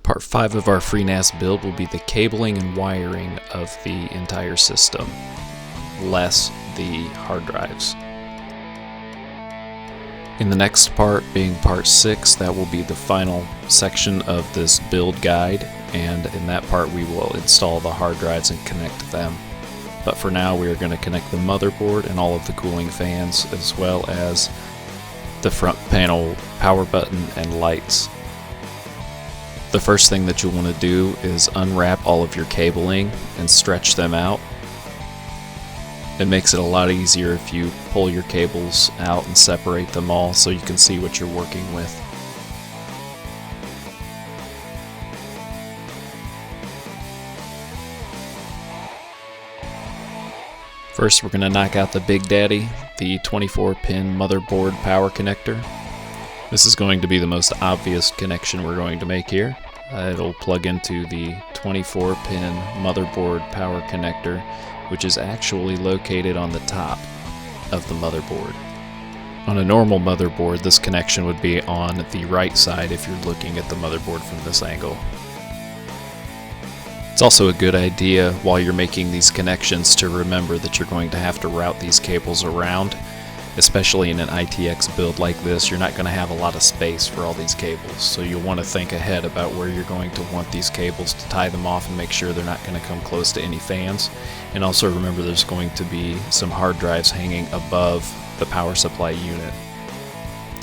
Part 5 of our FreeNAS build will be the cabling and wiring of the entire system, less the hard drives. In the next part, being part 6, that will be the final section of this build guide, and in that part we will install the hard drives and connect them. But for now we are going to connect the motherboard and all of the cooling fans, as well as the front panel power button and lights. The first thing that you'll want to do is unwrap all of your cabling and stretch them out. It makes it a lot easier if you pull your cables out and separate them all so you can see what you're working with. First, we're going to knock out the Big Daddy, the 24-pin motherboard power connector. This is going to be the most obvious connection we're going to make here. It'll plug into the 24-pin motherboard power connector, which is actually located on the top of the motherboard. On a normal motherboard, this connection would be on the right side if you're looking at the motherboard from this angle. It's also a good idea while you're making these connections to remember that you're going to have to route these cables around. Especially in an ITX build like this, you're not going to have a lot of space for all these cables, so you'll want to think ahead about where you're going to want these cables to tie them off and make sure they're not going to come close to any fans. And also remember there's going to be some hard drives hanging above the power supply unit.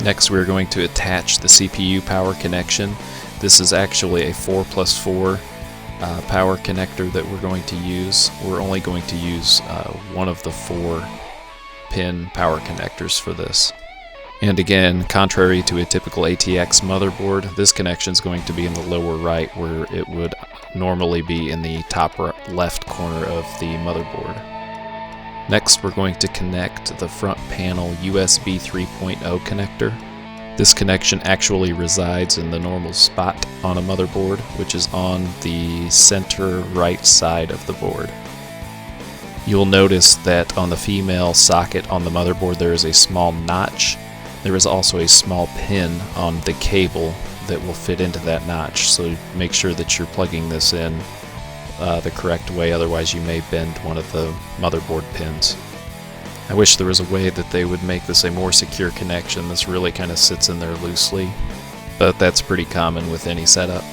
Next, we're going to attach the CPU power connection. This is actually a 4+4 power connector that we're going to use. We're only going to use one of the 4-pin power connectors for this. And again, contrary to a typical ATX motherboard, this connection is going to be in the lower right where it would normally be in the top left corner of the motherboard. Next, we're going to connect the front panel USB 3.0 connector. This connection actually resides in the normal spot on a motherboard, which is on the center right side of the board. You'll notice that on the female socket on the motherboard there is a small notch. There is also a small pin on the cable that will fit into that notch, so make sure that you're plugging this in the correct way, otherwise you may bend one of the motherboard pins. I wish there was a way that they would make this a more secure connection. This really kind of sits in there loosely, but that's pretty common with any setup.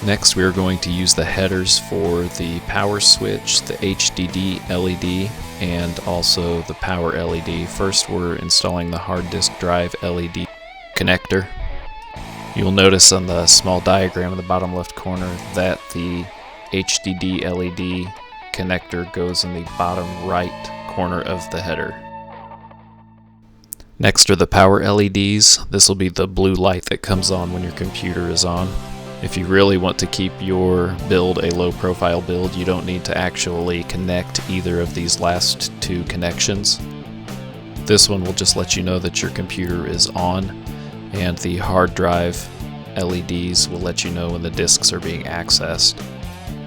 Next, we are going to use the headers for the power switch, the HDD LED, and also the power LED. First, we're installing the hard disk drive LED connector. You'll notice on the small diagram in the bottom left corner that the HDD LED connector goes in the bottom right corner of the header. Next are the power LEDs. This will be the blue light that comes on when your computer is on. If you really want to keep your build a low profile build, you don't need to actually connect either of these last two connections. This one will just let you know that your computer is on, and the hard drive LEDs will let you know when the disks are being accessed.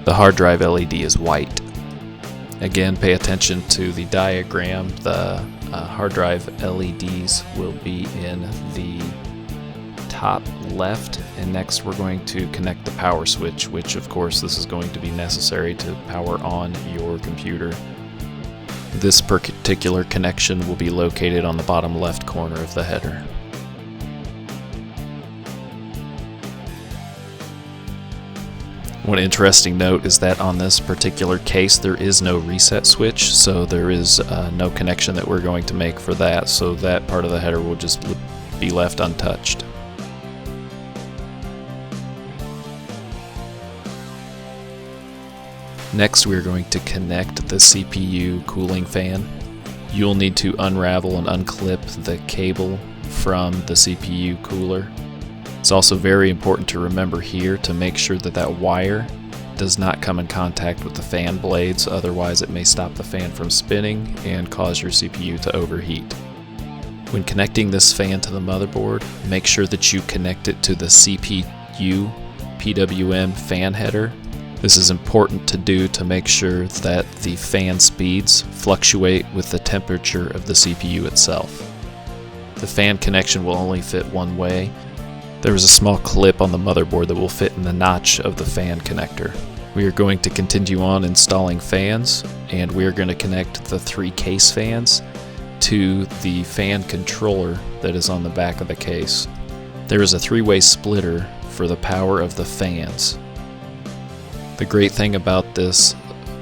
The hard drive LED is white. Again, pay attention to the diagram. The hard drive LEDs will be in the top left, and next we're going to connect the power switch, which of course this is going to be necessary to power on your computer. This particular connection will be located on the bottom left corner of the header. One interesting note is that on this particular case there is no reset switch, so there is no connection that we're going to make for that, so that part of the header will just be left untouched. Next, we're going to connect the CPU cooling fan. You'll need to unravel and unclip the cable from the CPU cooler. It's also very important to remember here to make sure that that wire does not come in contact with the fan blades, otherwise it may stop the fan from spinning and cause your CPU to overheat. When connecting this fan to the motherboard, make sure that you connect it to the CPU PWM fan header. This is important to do to make sure that the fan speeds fluctuate with the temperature of the CPU itself. The fan connection will only fit one way. There is a small clip on the motherboard that will fit in the notch of the fan connector. We are going to continue on installing fans, and we are going to connect the 3 case fans to the fan controller that is on the back of the case. There is a 3-way splitter for the power of the fans. The great thing about this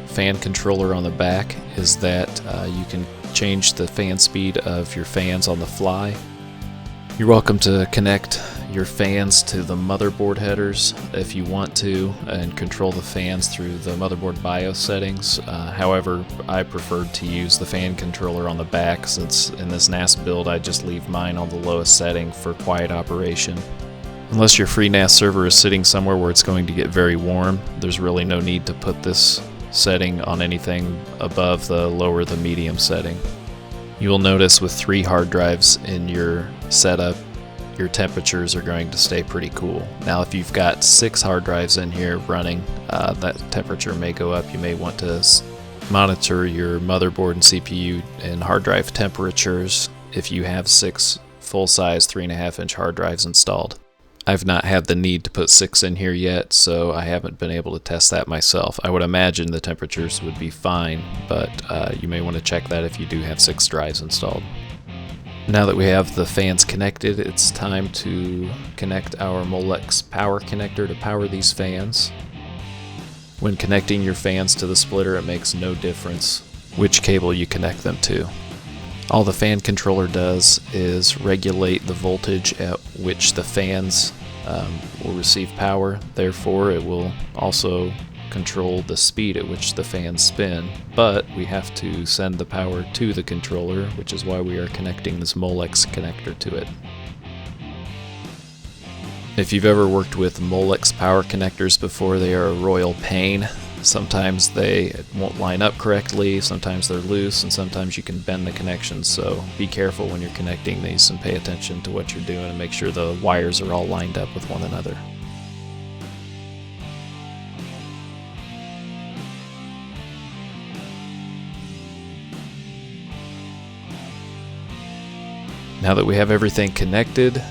fan controller on the back is that you can change the fan speed of your fans on the fly. You're welcome to connect your fans to the motherboard headers if you want to, and control the fans through the motherboard BIOS settings. However, I preferred to use the fan controller on the back, since in this NAS build I just leave mine on the lowest setting for quiet operation. Unless your FreeNAS server is sitting somewhere where it's going to get very warm, there's really no need to put this setting on anything above the lower the medium setting. You will notice with 3 hard drives in your setup, your temperatures are going to stay pretty cool. Now if you've got 6 hard drives in here running, that temperature may go up. You may want to monitor your motherboard and CPU and hard drive temperatures if you have 6 full-size 3.5-inch hard drives installed. I've not had the need to put 6 in here yet, so I haven't been able to test that myself. I would imagine the temperatures would be fine, but you may want to check that if you do have 6 drives installed. Now that we have the fans connected, it's time to connect our Molex power connector to power these fans. When connecting your fans to the splitter, it makes no difference which cable you connect them to. All the fan controller does is regulate the voltage at which the fans will receive power. Therefore, it will also control the speed at which the fans spin, but we have to send the power to the controller, which is why we are connecting this Molex connector to it. If you've ever worked with Molex power connectors before, they are a royal pain. Sometimes they won't line up correctly, sometimes they're loose, and sometimes you can bend the connections, so be careful when you're connecting these and pay attention to what you're doing and make sure the wires are all lined up with one another. Now that we have everything connected,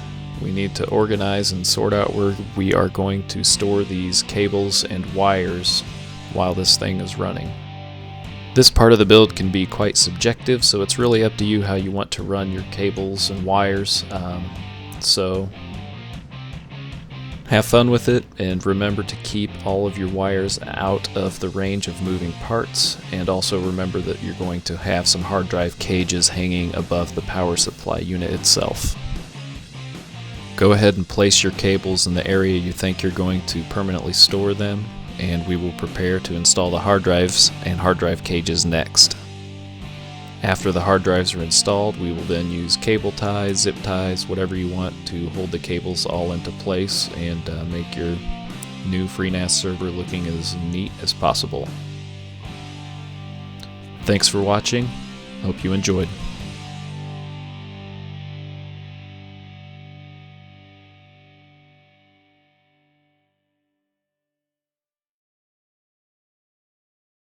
we need to organize and sort out where we are going to store these cables and wires while this thing is running. This part of the build can be quite subjective, so it's really up to you how you want to run your cables and wires. So have fun with it, and remember to keep all of your wires out of the range of moving parts, and also remember that you're going to have some hard drive cages hanging above the power supply unit itself. Go ahead and place your cables in the area you think you're going to permanently store them, and we will prepare to install the hard drives and hard drive cages next. After the hard drives are installed, we will then use cable ties, zip ties, whatever you want to hold the cables all into place and make your new FreeNAS server looking as neat as possible. Thanks for watching. Hope you enjoyed.